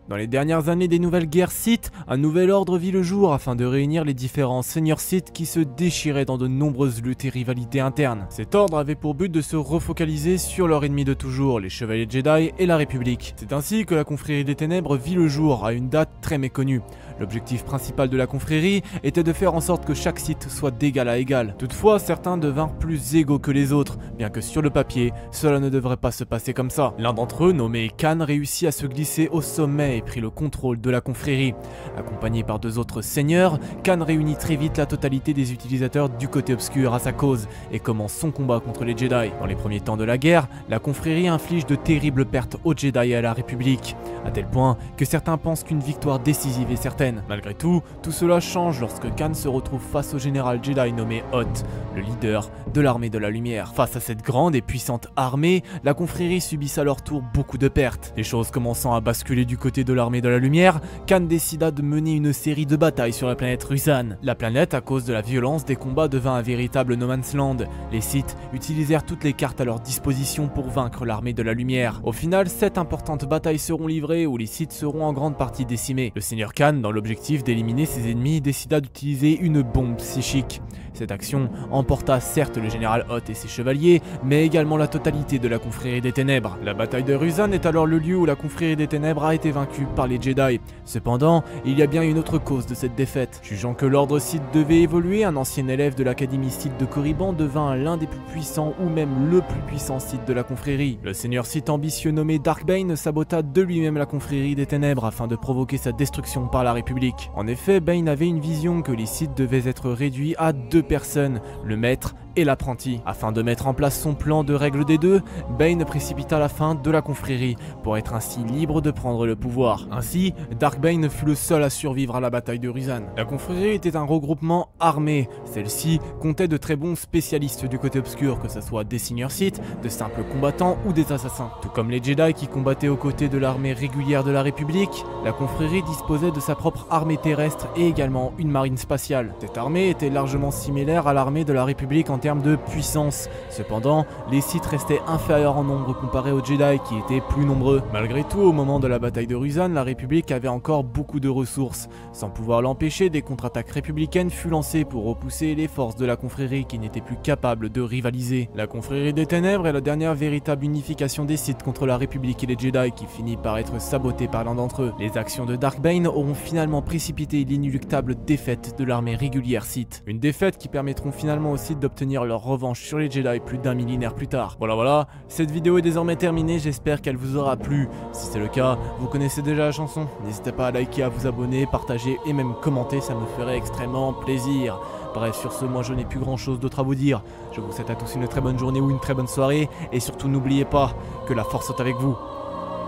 Dans les dernières années des nouvelles guerres Sith, un nouvel ordre vit le jour afin de réunir les différents seigneurs Sith qui se déchiraient dans de nombreuses luttes et rivalités internes. Cet ordre avait pour but de se refocaliser sur leur ennemi de toujours, les Chevaliers Jedi et la République. C'est ainsi que la Confrérie des Ténèbres vit le jour à une date très méconnue. L'objectif principal de la confrérie était de faire en sorte que chaque Sith soit d'égal à égal. Toutefois, certains devinrent plus égaux que les autres, bien que sur le papier, cela ne devrait pas se passer comme ça. L'un d'entre eux, nommé Khan, réussit à se glisser au sommet et prit le contrôle de la confrérie. Accompagné par deux autres seigneurs, Khan réunit très vite la totalité des utilisateurs du côté obscur à sa cause et commence son combat contre les Jedi. Dans les premiers temps de la guerre, la confrérie inflige de terribles pertes aux Jedi et à la République, à tel point que certains pensent qu'une victoire décisive est certaine. Malgré tout cela change lorsque Khan se retrouve face au général Jedi nommé Hoth, le leader de l'armée de la lumière. Face à cette grande et puissante armée, la confrérie subit à leur tour beaucoup de pertes. Les choses commençant à basculer du côté de l'armée de la lumière, Khan décida de mener une série de batailles sur la planète Rusan. La planète, à cause de la violence des combats, devint un véritable no man's land. Les Sith utilisèrent toutes les cartes à leur disposition pour vaincre l'armée de la lumière. Au final, 7 importantes batailles seront livrées où les Sith seront en grande partie décimés. Le seigneur Khan, dans l'objectif d'éliminer ses ennemis, décida d'utiliser une bombe psychique. Cette action emporta certes le général Hoth et ses chevaliers, mais également la totalité de la confrérie des ténèbres. La bataille de Rusan est alors le lieu où la confrérie des ténèbres a été vaincue par les Jedi. Cependant, il y a bien une autre cause de cette défaite. Jugeant que l'ordre Sith devait évoluer, un ancien élève de l'académie Sith de Korriban devint l'un des plus puissants ou même le plus puissant Sith de la confrérie. Le seigneur Sith ambitieux nommé Dark Bane sabota de lui-même la confrérie des ténèbres afin de provoquer sa destruction par la République. En effet, Bane avait une vision que les Sith devaient être réduits à 2 personnes, le maître et l'apprenti. Afin de mettre en place son plan de règle des deux, Bane précipita la fin de la confrérie pour être ainsi libre de prendre le pouvoir. Ainsi, Dark Bane fut le seul à survivre à la bataille de Rusan. La confrérie était un regroupement armé. Celle-ci comptait de très bons spécialistes du côté obscur, que ce soit des seigneurs Sith, de simples combattants ou des assassins. Tout comme les Jedi qui combattaient aux côtés de l'armée régulière de la République, la confrérie disposait de sa propre armée terrestre et également une marine spatiale. Cette armée était largement similaire à l'armée de la République en termes de puissance. Cependant, les Sith restaient inférieurs en nombre comparés aux Jedi qui étaient plus nombreux. Malgré tout, au moment de la bataille de Rusan, la République avait encore beaucoup de ressources. Sans pouvoir l'empêcher, des contre-attaques républicaines furent lancées pour repousser les forces de la confrérie qui n'étaient plus capables de rivaliser. La confrérie des ténèbres est la dernière véritable unification des Sith contre la République et les Jedi qui finit par être sabotée par l'un d'entre eux. Les actions de Dark Bane auront finalement précipité l'inéluctable défaite de l'armée régulière Sith. Une défaite qui permettront finalement aux Sith d'obtenir leur revanche sur les Jedi plus d'un millénaire plus tard. Voilà, cette vidéo est désormais terminée, j'espère qu'elle vous aura plu. Si c'est le cas, vous connaissez déjà la chanson, n'hésitez pas à liker, à vous abonner, partager et même commenter, ça me ferait extrêmement plaisir. Bref, sur ce, moi je n'ai plus grand chose d'autre à vous dire. Je vous souhaite à tous une très bonne journée ou une très bonne soirée, et surtout n'oubliez pas que la force est avec vous.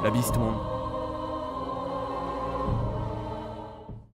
La bise tout le monde.